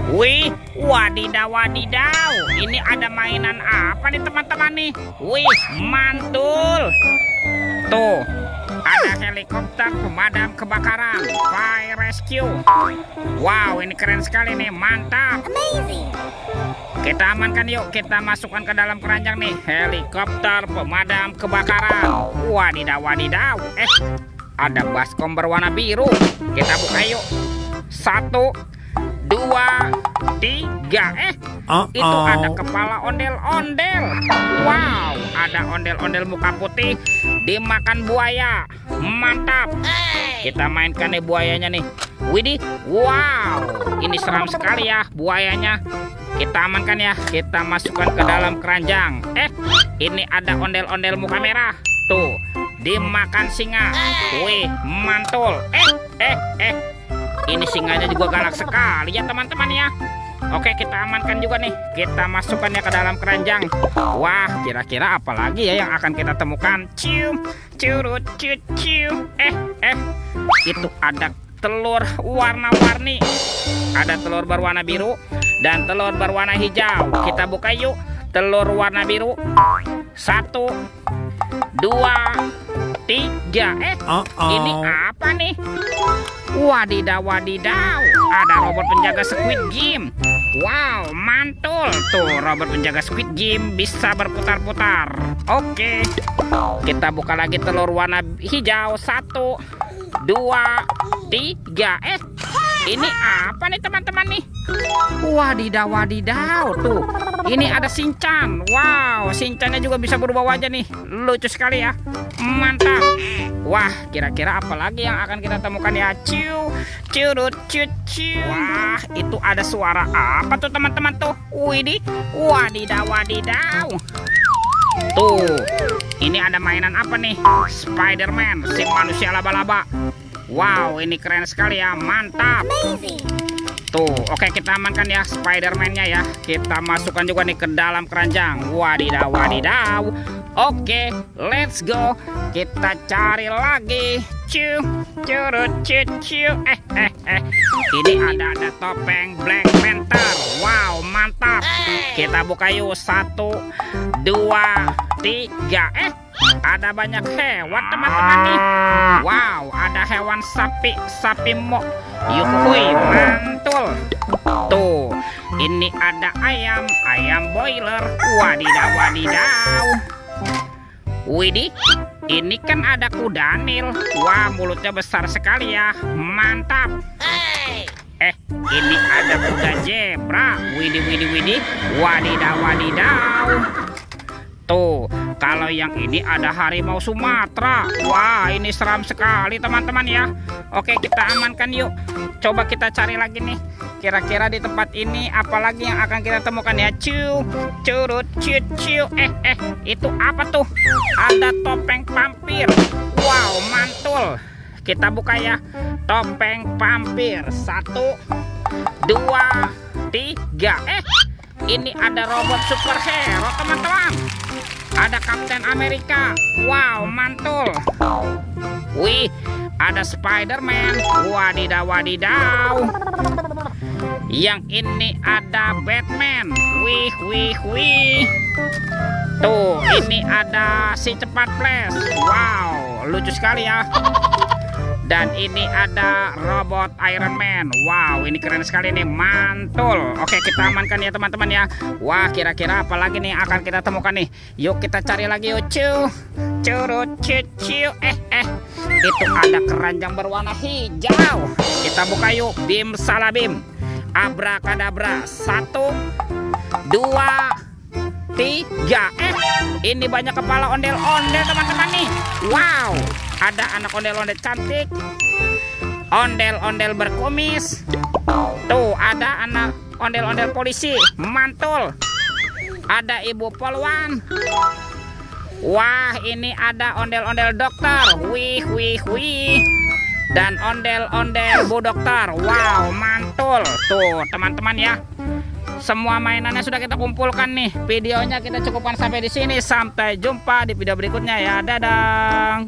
Wih, wadidaw wadidaw. Ini ada mainan apa nih teman-teman nih? Wih, mantul. Tuh, ada helikopter pemadam kebakaran, fire rescue. Wow, ini keren sekali nih, mantap. Amazing. Kita amankan yuk, kita masukkan ke dalam keranjang nih, helikopter pemadam kebakaran. Wadidaw wadidaw. Ada baskom berwarna biru. Kita buka yuk. 1, 2, 3. Itu ada kepala ondel-ondel. Wow, ada ondel-ondel muka putih dimakan buaya. Mantap. Kita mainkan nih buayanya nih. Widih, wow, ini seram sekali ya buayanya. Kita amankan ya, kita masukkan ke dalam keranjang. Ini ada ondel-ondel muka merah. Tuh, dimakan singa. Wih, mantul. Ini singanya juga galak sekali ya teman-teman ya. Oke, kita amankan juga nih. Kita masukkannya ke dalam keranjang. Wah, kira-kira apa lagi ya yang akan kita temukan? Cium, curut, ciu. Itu ada telur warna-warni. Ada telur berwarna biru dan telur berwarna hijau. Kita buka yuk. Telur warna biru. 1, 2, 3. Ini apa nih? Wadidaw wadidaw. Ada robot penjaga Squid Game. Wow, mantul. Tuh, robot penjaga Squid Game bisa berputar-putar. Oke, kita buka lagi telur warna hijau. 1, 2, 3. Ini apa nih teman-teman nih? Wadidaw wadidaw. Tuh, ini ada Shinchan. Wow, Shinchannya juga bisa berubah wajah nih. Lucu sekali ya. Mantap. Wah, kira-kira apa lagi yang akan kita temukan ya? Ciu, curut, ciu. Wah, itu ada suara apa tuh teman-teman tuh? Widih, wadidaw wadidaw. Tuh, ini ada mainan apa nih? Spider-Man, si manusia laba-laba. Wow, ini keren sekali ya, mantap. Amazing. Tuh, oke, kita amankan ya Spider-Man-nya ya. Kita masukkan juga nih ke dalam keranjang. Wadidaw wadidaw. Oke, let's go. Kita cari lagi. Ciu, curut, ciu. Ini ada topeng Black Panther. Wow, mantap. Kita buka yuk. 1, 2, 3. Ada banyak hewan teman-teman nih. Wow, ada hewan sapi mo. Yuhui, mantul. Tuh, ini ada ayam boiler. Wadidaw wadidaw. Widih, ini kan ada kuda Nil. Wah, mulutnya besar sekali ya. Mantap. Ini ada kuda zebra. Widih. Wadidaw wadidaw. Tuh, kalau yang ini ada harimau Sumatera. Wah, ini seram sekali teman-teman ya. Oke, kita amankan yuk. Coba kita cari lagi nih. Kira-kira di tempat ini apalagi yang akan kita temukan ya? Ciu, curut, ciu. Itu apa tuh? Ada topeng vampir. Wow, mantul. Kita buka ya. Topeng vampir. 1, 2, 3. Ini ada robot superhero teman-teman. Ada Kapten Amerika. Wow, mantul. Wih, ada Spider-Man. Wadidaw wadidaw. Yang ini ada Batman. Wih. Tuh, ini ada si cepat Flash. Wow, lucu sekali ya. Dan ini ada robot Iron Man. Wow, ini keren sekali nih, mantul. Oke, kita amankan ya teman-teman ya. Wah, kira-kira apa lagi nih akan kita temukan nih? Yuk kita cari lagi yuk. Ciu, curut, ciu. Itu ada keranjang berwarna hijau. Kita buka yuk. Bim salabim, abrakadabra. 1, 2, 3. Ini banyak kepala ondel-ondel teman-teman nih. Wow, ada anak ondel-ondel cantik, ondel-ondel berkumis. Tuh, ada anak ondel-ondel polisi. Mantul. Ada ibu polwan. Wah, ini ada ondel-ondel dokter. Wih. Dan ondel-ondel bu dokter. Wow, mantul. Tuh, teman-teman ya. Semua mainannya sudah kita kumpulkan nih. Videonya kita cukupkan sampai di sini. Sampai jumpa di video berikutnya ya. Dadah.